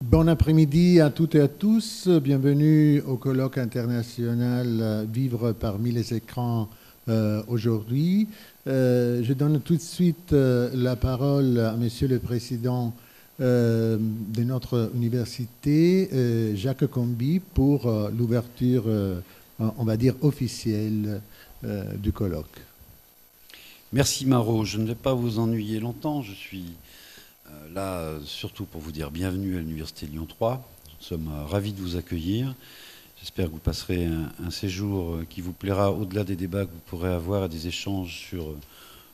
Bon après-midi à toutes et à tous. Bienvenue au colloque international Vivre parmi les écrans aujourd'hui. Je donne tout de suite la parole à Monsieur le Président de notre université, Jacques Combi, pour l'ouverture, on va dire, officielle du colloque. Merci Maro, je ne vais pas vous ennuyer longtemps, je suis là surtout pour vous dire bienvenue à l'Université Lyon 3. Nous sommes ravis de vous accueillir. J'espère que vous passerez un séjour qui vous plaira au-delà des débats que vous pourrez avoir et des échanges sur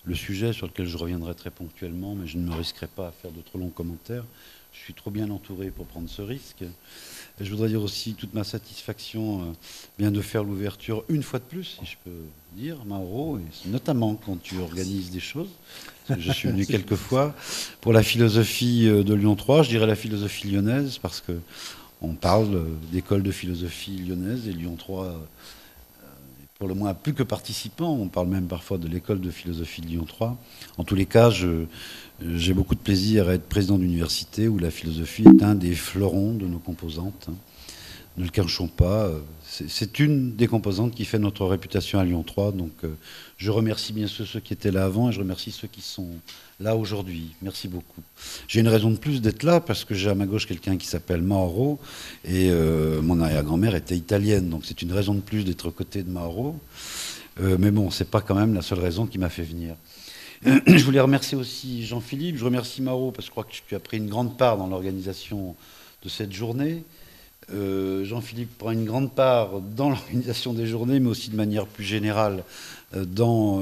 le sujet sur lequel je reviendrai très ponctuellement, mais je ne me risquerai pas à faire de trop longs commentaires. Je suis trop bien entouré pour prendre ce risque. Et je voudrais dire aussi toute ma satisfaction bien de faire l'ouverture une fois de plus, si je peux dire, Mauro, et notamment quand tu organises des choses. Parce que je suis venu quelques fois pour la philosophie de Lyon 3, je dirais la philosophie lyonnaise, parce que on parle d'école de philosophie lyonnaise et Lyon 3 pour le moins plus que participant, on parle même parfois de l'école de philosophie de Lyon 3. En tous les cas, j'ai beaucoup de plaisir à être président d'université où la philosophie est un des fleurons de nos composantes. Ne le cachons pas, c'est une des composantes qui fait notre réputation à Lyon 3. Donc je remercie bien ceux qui étaient là avant et je remercie ceux qui sont là aujourd'hui. Merci beaucoup. J'ai une raison de plus d'être là parce que j'ai à ma gauche quelqu'un qui s'appelle Mauro et mon arrière-grand-mère était italienne. Donc c'est une raison de plus d'être aux côtés de Mauro. Mais bon, c'est pas quand même la seule raison qui m'a fait venir. Je voulais remercier aussi Jean-Philippe. Je remercie Mauro parce que je crois que tu as pris une grande part dans l'organisation de cette journée. Jean-Philippe prend une grande part dans l'organisation des journées, mais aussi de manière plus générale dans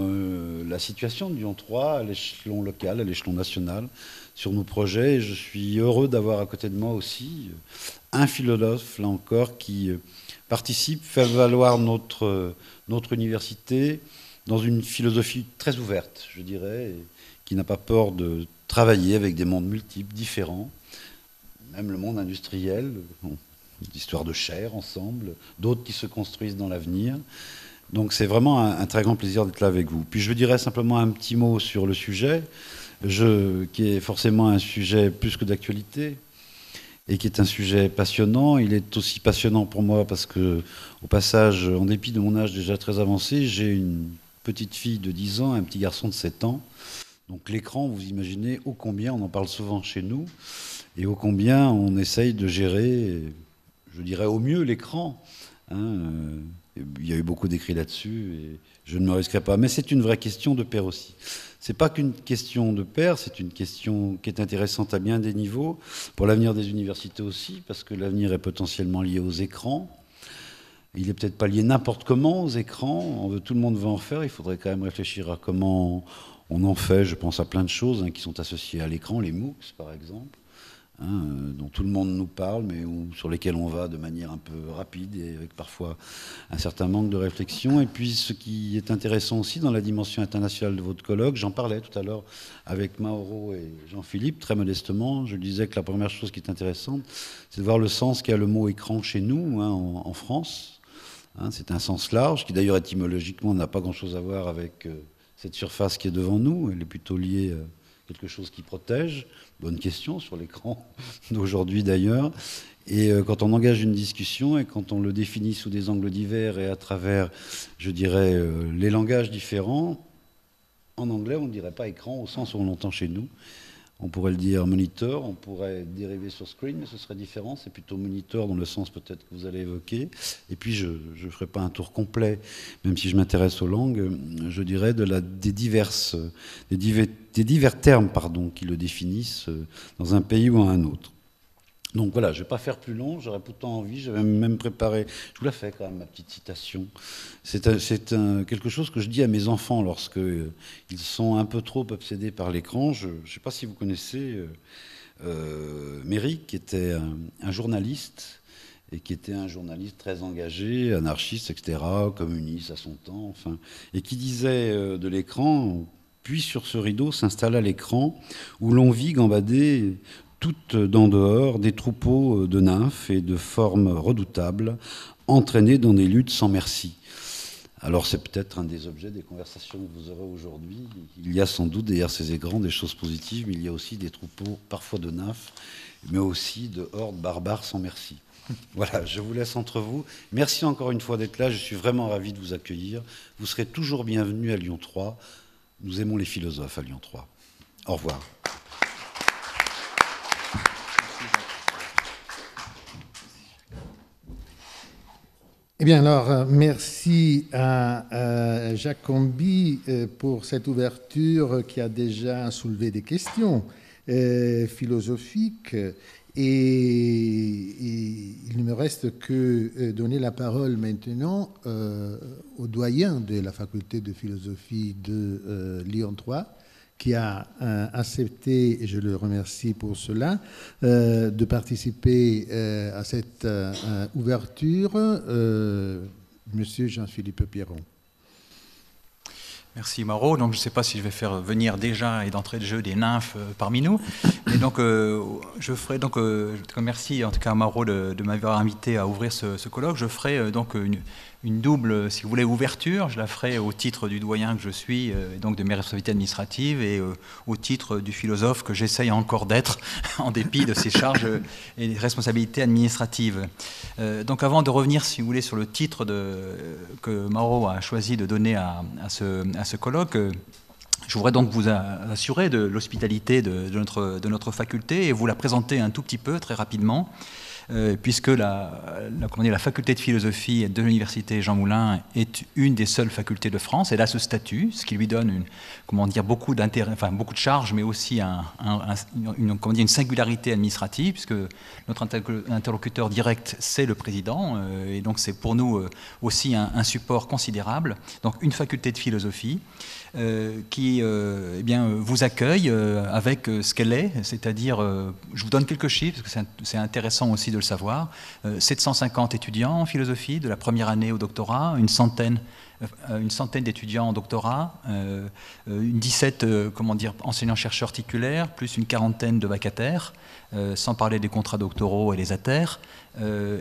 la situation de Lyon 3, à l'échelon local, à l'échelon national, sur nos projets. Et je suis heureux d'avoir à côté de moi aussi un philosophe, là encore, qui participe, fait valoir notre université dans une philosophie très ouverte, je dirais, et qui n'a pas peur de travailler avec des mondes multiples, différents, même le monde industriel. Bon, d'histoires de chair ensemble, d'autres qui se construisent dans l'avenir. Donc c'est vraiment un très grand plaisir d'être là avec vous. Puis je dirais simplement un petit mot sur le sujet, qui est forcément un sujet plus que d'actualité, et qui est un sujet passionnant. Il est aussi passionnant pour moi parce que, au passage, en dépit de mon âge déjà très avancé, j'ai une petite fille de 10 ans et un petit garçon de 7 ans. Donc l'écran, vous imaginez ô combien on en parle souvent chez nous, et ô combien on essaye de gérer, je dirais au mieux, l'écran. Il y a eu beaucoup d'écrits là-dessus et je ne me risquerai pas. Mais c'est une vraie question de père aussi. C'est pas qu'une question de père, c'est une question qui est intéressante à bien des niveaux, pour l'avenir des universités aussi, parce que l'avenir est potentiellement lié aux écrans. Il est peut-être pas lié n'importe comment aux écrans. Tout le monde veut en faire. Il faudrait quand même réfléchir à comment on en fait. Je pense à plein de choses qui sont associées à l'écran, les MOOCs par exemple. Dont tout le monde nous parle, mais sur lesquels on va de manière un peu rapide et avec parfois un certain manque de réflexion. Et puis ce qui est intéressant aussi dans la dimension internationale de votre colloque, j'en parlais tout à l'heure avec Mauro et Jean-Philippe, très modestement, je disais que la première chose qui est intéressante, c'est de voir le sens qu'a le mot écran chez nous, en France. C'est un sens large, qui d'ailleurs étymologiquement n'a pas grand-chose à voir avec cette surface qui est devant nous, elle est plutôt liée à quelque chose qui protège. Bonne question sur l'écran d'aujourd'hui d'ailleurs. Et quand on engage une discussion et quand on le définit sous des angles divers et à travers, je dirais, les langages différents, en anglais on ne dirait pas écran au sens où on l'entend chez nous. On pourrait le dire monitor, on pourrait dériver sur screen, mais ce serait différent. C'est plutôt monitor dans le sens peut-être que vous allez évoquer. Et puis je ne ferai pas un tour complet, même si je m'intéresse aux langues, je dirais des divers termes qui le définissent dans un pays ou à un autre. Donc voilà, je ne vais pas faire plus long, j'aurais pourtant envie, j'avais même préparé, je vous la fais quand même, ma petite citation. C'est quelque chose que je dis à mes enfants lorsque ils sont un peu trop obsédés par l'écran. Je ne sais pas si vous connaissez Méry, qui était un journaliste, et qui était un journaliste très engagé, anarchiste, etc., communiste à son temps, enfin, et qui disait de l'écran, puis sur ce rideau s'installa l'écran, où l'on vit gambader toutes d'en dehors des troupeaux de nymphes et de formes redoutables, entraînées dans des luttes sans merci. Alors c'est peut-être un des objets des conversations que vous aurez aujourd'hui. Il y a sans doute derrière ces écrans des choses positives, mais il y a aussi des troupeaux parfois de nymphes mais aussi de hordes barbares sans merci. Voilà, je vous laisse entre vous. Merci encore une fois d'être là, je suis vraiment ravi de vous accueillir. Vous serez toujours bienvenus à Lyon 3. Nous aimons les philosophes à Lyon 3. Au revoir. Eh bien alors, merci à Jacques Comby pour cette ouverture qui a déjà soulevé des questions philosophiques. Et il ne me reste que donner la parole maintenant au doyen de la faculté de philosophie de Lyon 3, qui a accepté, et je le remercie pour cela, de participer à cette ouverture. Monsieur Jean-Philippe Pierron. Merci Mauro. Donc je ne sais pas si je vais faire venir déjà et d'entrée de jeu des nymphes parmi nous. Mais donc je ferai donc merci en tout cas à Mauro de m'avoir invité à ouvrir ce colloque. Je ferai donc une double, si vous voulez, ouverture. Je la ferai au titre du doyen que je suis, et donc de mes responsabilités administratives, et au titre du philosophe que j'essaye encore d'être, en dépit de ses charges et des responsabilités administratives. Donc avant de revenir, si vous voulez, sur le titre que Mauro a choisi de donner à ce colloque, je voudrais donc vous assurer de l'hospitalité de notre faculté et vous la présenter un tout petit peu, très rapidement. Puisque la faculté de philosophie de l'université Jean Moulin est une des seules facultés de France. Elle a ce statut, ce qui lui donne beaucoup d'intérêt, enfin beaucoup de charges, mais aussi une singularité administrative, puisque notre interlocuteur direct, c'est le président, et donc c'est pour nous aussi un support considérable. Donc une faculté de philosophie qui vous accueille avec ce qu'elle est, c'est-à-dire, je vous donne quelques chiffres, parce que c'est intéressant aussi de le savoir, 750 étudiants en philosophie, de la première année au doctorat, une centaine d'étudiants en doctorat, 17 enseignants-chercheurs titulaires, plus une quarantaine de vacataires, sans parler des contrats doctoraux et les ATER.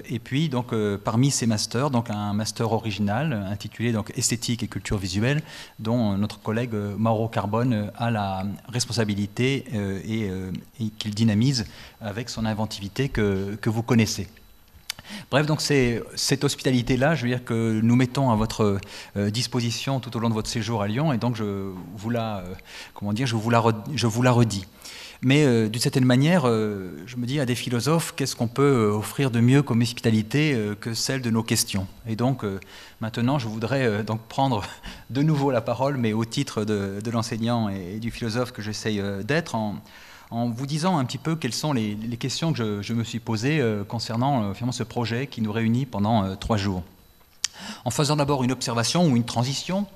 Et puis, donc, parmi ces masters, donc, un master original intitulé donc, Esthétique et culture visuelle, dont notre collègue Mauro Carbone a la responsabilité et qu'il dynamise avec son inventivité que vous connaissez. Bref, donc c'est cette hospitalité-là, je veux dire, que nous mettons à votre disposition tout au long de votre séjour à Lyon, et donc je vous la redis. Mais d'une certaine manière, je me dis à des philosophes, qu'est-ce qu'on peut offrir de mieux comme hospitalité que celle de nos questions? Et donc maintenant, je voudrais donc prendre de nouveau la parole, mais au titre de l'enseignant et du philosophe que j'essaye d'être, en vous disant un petit peu quelles sont les questions que je me suis posées concernant finalement ce projet qui nous réunit pendant 3 jours. En faisant d'abord une observation ou une transition,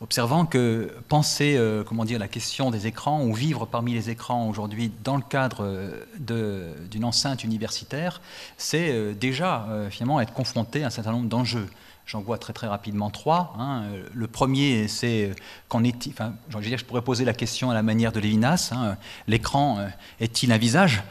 observant que penser la question des écrans ou vivre parmi les écrans aujourd'hui dans le cadre d'une enceinte universitaire, c'est déjà finalement être confronté à un certain nombre d'enjeux. J'en vois très rapidement 3. Le premier, c'est je pourrais poser la question à la manière de Lévinas. L'écran est-il un visage?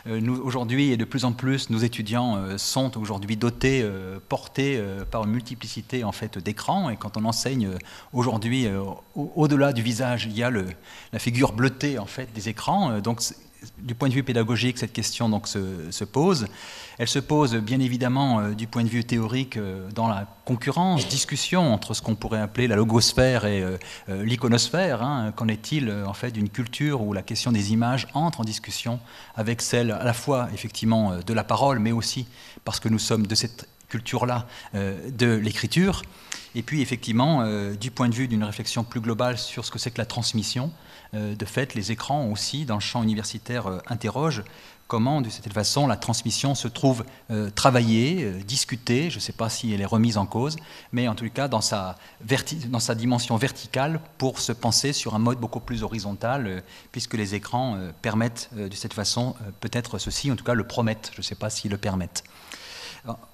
Aujourd'hui, et de plus en plus, nos étudiants sont aujourd'hui dotés, portés par une multiplicité en fait d'écrans. Et quand on enseigne aujourd'hui, au-delà du visage, il y a la figure bleutée en fait des écrans. Donc, du point de vue pédagogique, cette question donc, se pose. Elle se pose bien évidemment du point de vue théorique dans la concurrence, discussion entre ce qu'on pourrait appeler la logosphère et l'iconosphère. Qu'en est-il en fait d'une culture où la question des images entre en discussion avec celle à la fois effectivement de la parole, mais aussi parce que nous sommes de cette culture-là de l'écriture. Et puis effectivement, du point de vue d'une réflexion plus globale sur ce que c'est que la transmission, de fait, les écrans aussi, dans le champ universitaire, interrogent comment, de cette façon, la transmission se trouve travaillée, discutée, je ne sais pas si elle est remise en cause, mais en tout cas dans sa dimension verticale pour se penser sur un mode beaucoup plus horizontal, puisque les écrans permettent, de cette façon, peut-être ceci, en tout cas le promettent, je ne sais pas s'ils le permettent.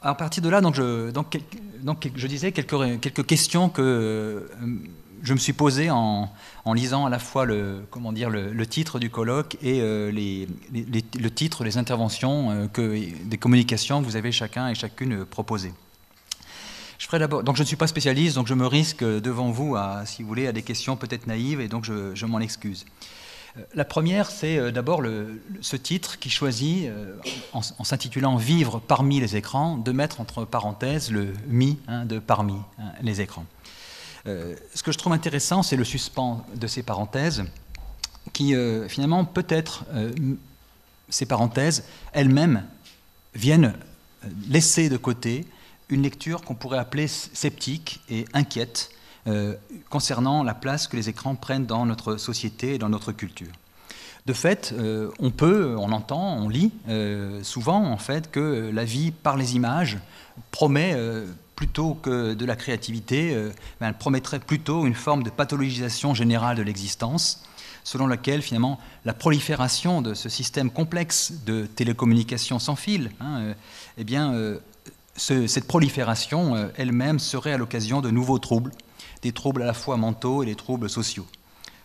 À partir de là, donc je disais quelques questions que je me suis posées en lisant à la fois le titre du colloque et le titre des interventions, des communications que vous avez chacun et chacune proposées. Je ferai d'abord. Donc je ne suis pas spécialiste, donc je me risque devant vous si vous voulez, à des questions peut-être naïves, et donc je m'en excuse. La première, c'est d'abord ce titre qui choisit, en s'intitulant « Vivre parmi les écrans », de mettre entre parenthèses le « mi » de « parmi les écrans ». Ce que je trouve intéressant, c'est le suspens de ces parenthèses qui, finalement, peut-être, ces parenthèses elles-mêmes viennent laisser de côté une lecture qu'on pourrait appeler sceptique et inquiète concernant la place que les écrans prennent dans notre société et dans notre culture. De fait, on entend, on lit souvent en fait que la vie par les images promet, plutôt que de la créativité, elle promettrait plutôt une forme de pathologisation générale de l'existence, selon laquelle finalement la prolifération de ce système complexe de télécommunications sans fil, cette prolifération elle-même serait à l'occasion de nouveaux troubles, des troubles à la fois mentaux et des troubles sociaux.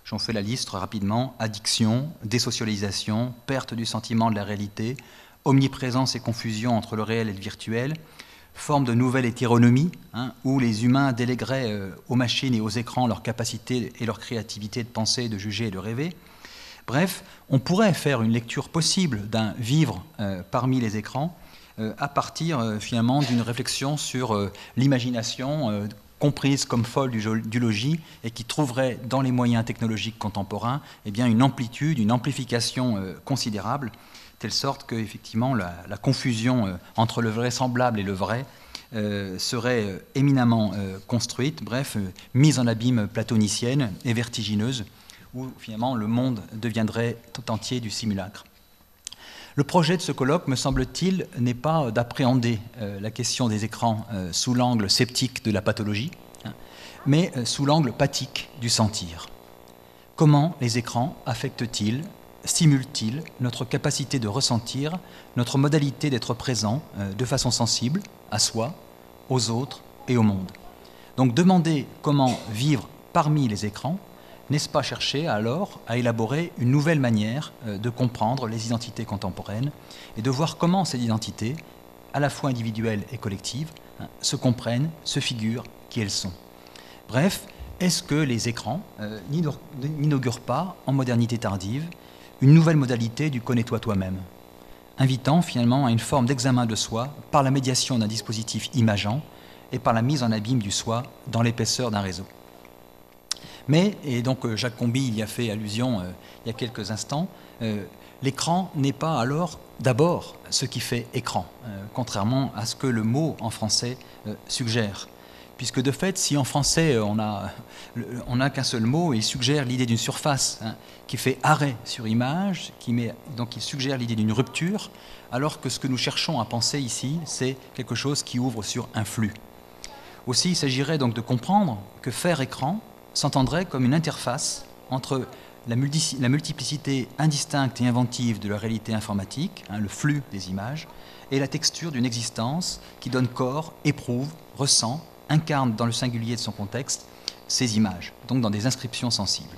J'en fais la liste rapidement: addiction, désocialisation, perte du sentiment de la réalité, omniprésence et confusion entre le réel et le virtuel, forme de nouvelle hétéronomie, où les humains délégueraient aux machines et aux écrans leur capacité et leur créativité de penser, de juger et de rêver. Bref, on pourrait faire une lecture possible d'un vivre parmi les écrans à partir finalement d'une réflexion sur l'imagination comprise comme folle du logis et qui trouverait dans les moyens technologiques contemporains une amplitude, une amplification considérable, telle sorte que effectivement la confusion entre le vraisemblable et le vrai serait éminemment construite, mise en abîme platonicienne et vertigineuse, où finalement le monde deviendrait tout entier du simulacre. Le projet de ce colloque, me semble-t-il, n'est pas d'appréhender la question des écrans sous l'angle sceptique de la pathologie, mais sous l'angle pathique du sentir. Comment les écrans affectent-ils, stimulent-ils notre capacité de ressentir, notre modalité d'être présent de façon sensible à soi, aux autres et au monde? Donc demander comment vivre parmi les écrans, n'est-ce pas chercher alors à élaborer une nouvelle manière de comprendre les identités contemporaines et de voir comment ces identités, à la fois individuelles et collectives, se comprennent, se figurent, qui elles sont? Bref, est-ce que les écrans n'inaugurent pas, en modernité tardive, une nouvelle modalité du « connais-toi toi-même », invitant finalement à une forme d'examen de soi par la médiation d'un dispositif imageant et par la mise en abîme du soi dans l'épaisseur d'un réseau? Mais, et donc Jacques Comby y a fait allusion il y a quelques instants, l'écran n'est pas alors d'abord ce qui fait écran, contrairement à ce que le mot en français suggère. Puisque de fait, si en français on n'a qu'un seul mot, il suggère l'idée d'une surface qui fait arrêt sur image, donc il suggère l'idée d'une rupture, alors que ce que nous cherchons à penser ici, c'est quelque chose qui ouvre sur un flux. Aussi, il s'agirait donc de comprendre que faire écran s'entendrait comme une interface entre la multiplicité indistincte et inventive de la réalité informatique, le flux des images, et la texture d'une existence qui donne corps, éprouve, ressent, incarne dans le singulier de son contexte ces images, donc dans des inscriptions sensibles.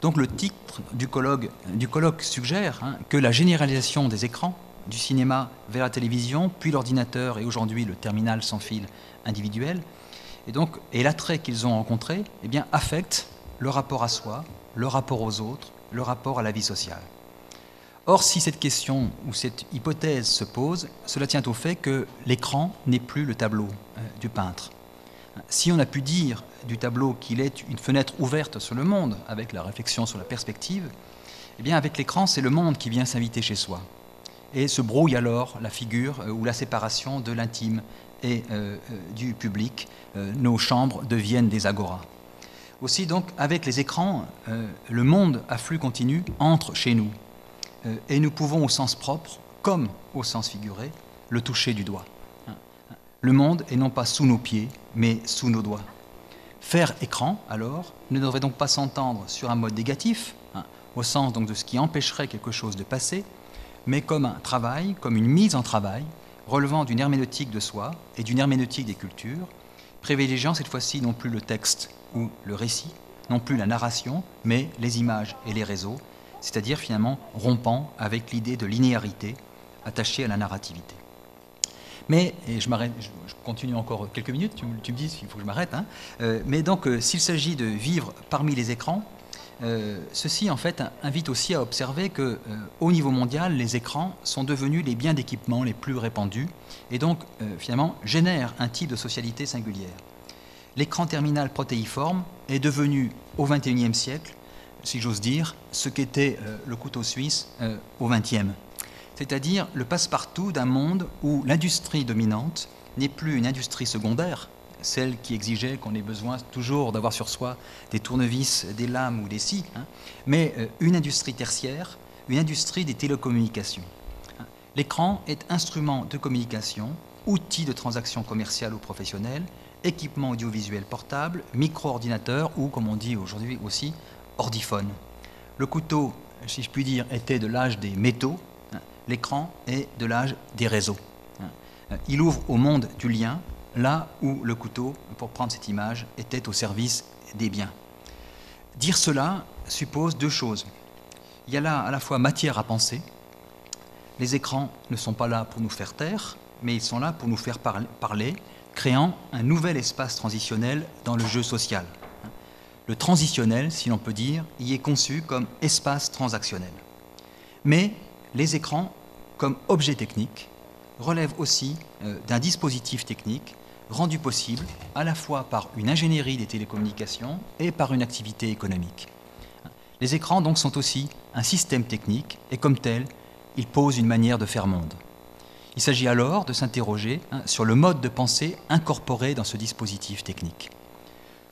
Donc le titre du colloque suggère que la généralisation des écrans, du cinéma vers la télévision, puis l'ordinateur et aujourd'hui le terminal sans fil individuel, et l'attrait qu'ils ont rencontré, affectent le rapport à soi, le rapport aux autres, le rapport à la vie sociale. Or, si cette question ou cette hypothèse se pose, cela tient au fait que l'écran n'est plus le tableau du peintre. Si on a pu dire du tableau qu'il est une fenêtre ouverte sur le monde, avec la réflexion sur la perspective, avec l'écran, c'est le monde qui vient s'inviter chez soi. Et se brouille alors la figure ou la séparation de l'intime et du public. Nos chambres deviennent des agoras. Aussi, donc, avec les écrans, le monde à flux continu entre chez nous. Et nous pouvons, au sens propre, comme au sens figuré, le toucher du doigt. Le monde est non pas sous nos pieds, mais sous nos doigts. Faire écran, alors, ne devrait donc pas s'entendre sur un mode négatif, au sens donc de ce qui empêcherait quelque chose de passer, mais comme un travail, comme une mise en travail, relevant d'une herméneutique de soi et d'une herméneutique des cultures, privilégiant cette fois-ci non plus le texte ou le récit, non plus la narration, mais les images et les réseaux, c'est-à-dire finalement rompant avec l'idée de linéarité attachée à la narrativité. Mais, et je continue encore quelques minutes, tu me dis s'il faut que je m'arrête, mais donc s'il s'agit de vivre parmi les écrans, ceci en fait invite aussi à observer que au niveau mondial, les écrans sont devenus les biens d'équipement les plus répandus et donc finalement génèrent un type de socialité singulière. L'écran terminal protéiforme est devenu au XXIe siècle, si j'ose dire, ce qu'était le couteau suisse au XXe. C'est-à-dire le passe-partout d'un monde où l'industrie dominante n'est plus une industrie secondaire, celle qui exigeait qu'on ait besoin toujours d'avoir sur soi des tournevis, des lames ou des scies, mais une industrie tertiaire, une industrie des télécommunications. L'écran est instrument de communication, outil de transaction commerciale ou professionnelle, équipement audiovisuel portable, micro-ordinateur ou, comme on dit aujourd'hui aussi, ordiphone. Le couteau, si je puis dire, était de l'âge des métaux, l'écran est de l'âge des réseaux. Il ouvre au monde du lien, là où le couteau, pour prendre cette image, était au service des biens. Dire cela suppose deux choses. Il y a là à la fois matière à penser. Les écrans ne sont pas là pour nous faire taire, mais ils sont là pour nous faire parler, créant un nouvel espace transitionnel dans le jeu social. Le transitionnel, si l'on peut dire, y est conçu comme espace transactionnel. Mais les écrans, comme objet technique, relèvent aussi d'un dispositif technique rendu possible à la fois par une ingénierie des télécommunications et par une activité économique. Les écrans donc sont aussi un système technique et comme tel, ils posent une manière de faire monde. Il s'agit alors de s'interroger sur le mode de pensée incorporé dans ce dispositif technique.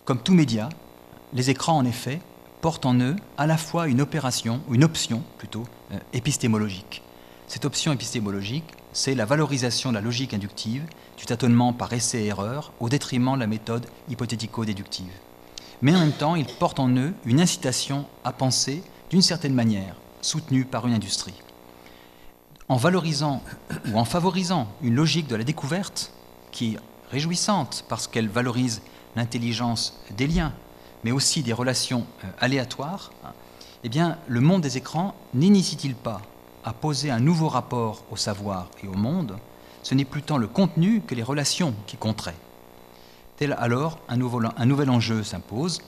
Comme tout média, les écrans en effet portent en eux à la fois une option plutôt épistémologique. Cette option épistémologique, c'est la valorisation de la logique inductive, du tâtonnement par essai-erreur, au détriment de la méthode hypothético-déductive. Mais en même temps, ils portent en eux une incitation à penser d'une certaine manière, soutenue par une industrie. En valorisant ou en favorisant une logique de la découverte, qui est réjouissante parce qu'elle valorise l'intelligence des liens, mais aussi des relations aléatoires, eh bien, le monde des écrans n'initie-t-il pas à poser un nouveau rapport au savoir et au monde? Ce n'est plus tant le contenu que les relations qui compteraient. Tel alors, un nouvel enjeu s'impose.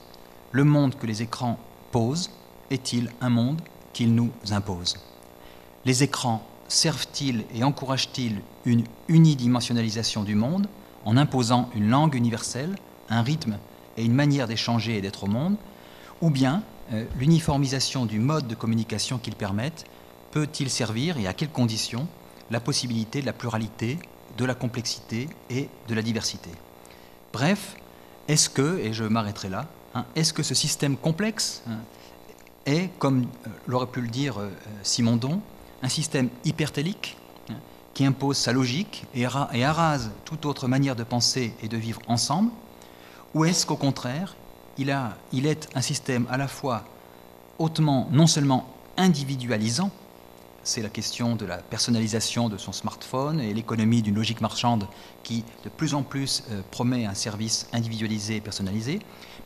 Le monde que les écrans posent est-il un monde qu'ils nous imposent? Les écrans servent-ils et encouragent-ils une unidimensionnalisation du monde en imposant une langue universelle, un rythme et une manière d'échanger et d'être au monde? Ou bien l'uniformisation du mode de communication qu'ils permettent peut-il servir, et à quelles conditions, la possibilité de la pluralité, de la complexité et de la diversité? Bref, est-ce que, et je m'arrêterai là, est-ce que ce système complexe est, comme l'aurait pu le dire Simondon, un système hypertélique qui impose sa logique et arrase toute autre manière de penser et de vivre ensemble? Ou est-ce qu'au contraire, il est un système à la fois hautement, non seulement individualisant, c'est la question de la personnalisation de son smartphone et l'économie d'une logique marchande qui de plus en plus promet un service individualisé et personnalisé.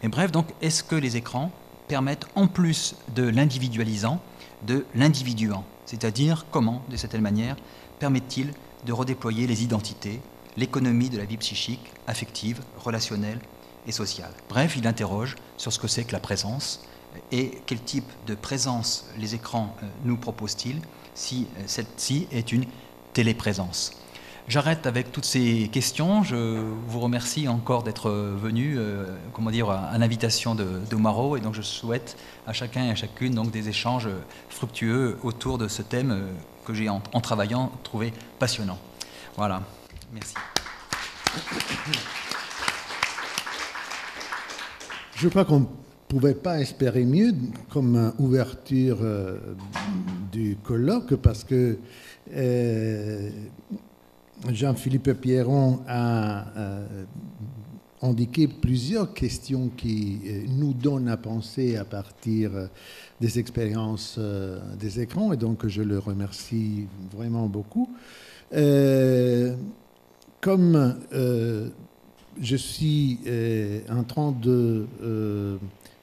Mais bref, donc, est-ce que les écrans permettent, en plus de l'individualisant, de l'individuant? C'est-à-dire, comment, de cette manière, permettent-ils de redéployer les identités, l'économie de la vie psychique, affective, relationnelle et sociale? Bref, il interroge sur ce que c'est que la présence et quel type de présence les écrans nous proposent-ils, si celle-ci est une téléprésence. J'arrête avec toutes ces questions. Je vous remercie encore d'être venu, à l'invitation de Maro, et donc je souhaite à chacun et à chacune donc des échanges fructueux autour de ce thème que j'ai en travaillant trouvé passionnant. Voilà, merci. Je crois qu'on ne pouvait pas espérer mieux comme ouverture du colloque, parce que Jean-Philippe Pierron a indiqué plusieurs questions qui nous donnent à penser à partir des expériences des écrans, et donc je le remercie vraiment beaucoup. Comme je suis en train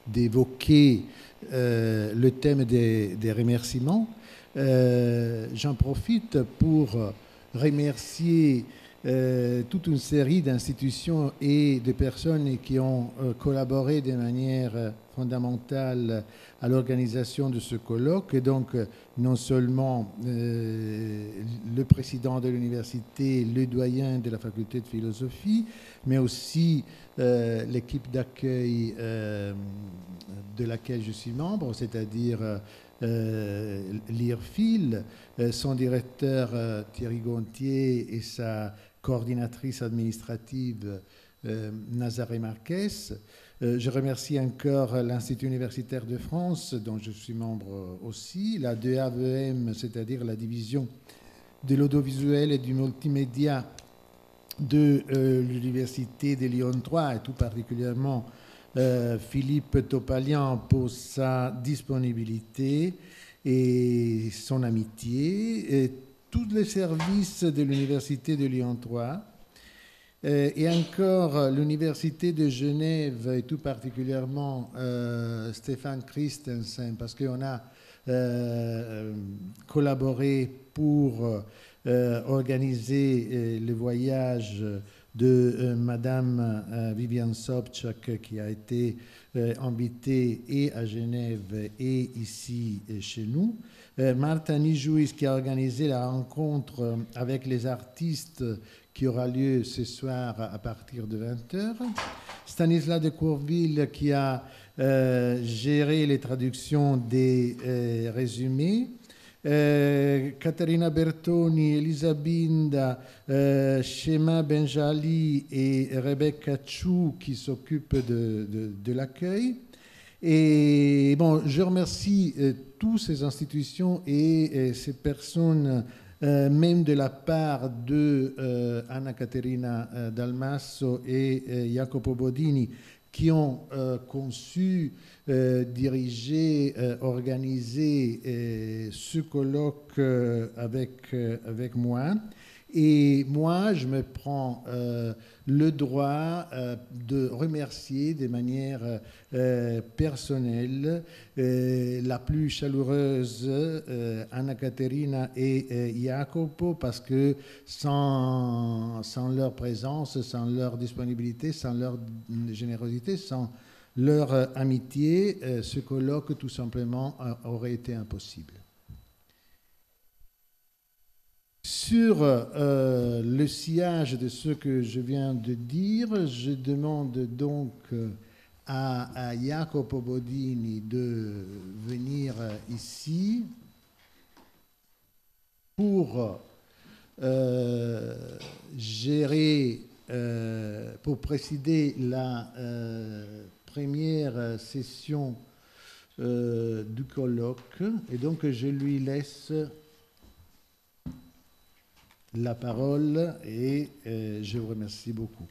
d'évoquer le thème des remerciements, j'en profite pour remercier toute une série d'institutions et de personnes qui ont collaboré de manière fondamentale à l'organisation de ce colloque. Et donc, non seulement le président de l'université, le doyen de la faculté de philosophie, mais aussi l'équipe d'accueil de laquelle je suis membre, c'est-à-dire l'IRFIL, son directeur Thierry Gontier et sa coordinatrice administrative Nazaré Marquez. Je remercie encore l'Institut universitaire de France, dont je suis membre aussi, la DAVM, c'est-à-dire la division de l'audiovisuel et du multimédia de l'Université de Lyon 3, et tout particulièrement Philippe Topalian pour sa disponibilité et son amitié, et tous les services de l'Université de Lyon 3, et encore l'Université de Genève, et tout particulièrement Stéphane Christensen, parce qu'on a collaboré pour organiser le voyage de Madame Viviane Sobchak, qui a été invitée et à Genève et ici chez nous. Martha Nijouis, qui a organisé la rencontre avec les artistes qui aura lieu ce soir à partir de 20h. Stanislas de Courville, qui a géré les traductions des résumés. Caterina Bertoni, Elisa Binda, Shema Benjali et Rebecca Chou qui s'occupent de l'accueil. Et bon, je remercie toutes ces institutions et ces personnes, même de la part de Anna Caterina Dalmasso et Jacopo Bodini, qui ont conçu, dirigé, organisé ce colloque avec moi. Et moi, je me prends le droit de remercier de manière personnelle la plus chaleureuse Anna Caterina et Jacopo, parce que sans leur présence, sans leur disponibilité, sans leur générosité, sans leur amitié, ce colloque tout simplement aurait été impossible. Sur le sillage de ce que je viens de dire, je demande donc à Jacopo Bodini de venir ici pour gérer, pour présider la première session du colloque. Et donc je lui laisse la parole et je vous remercie beaucoup.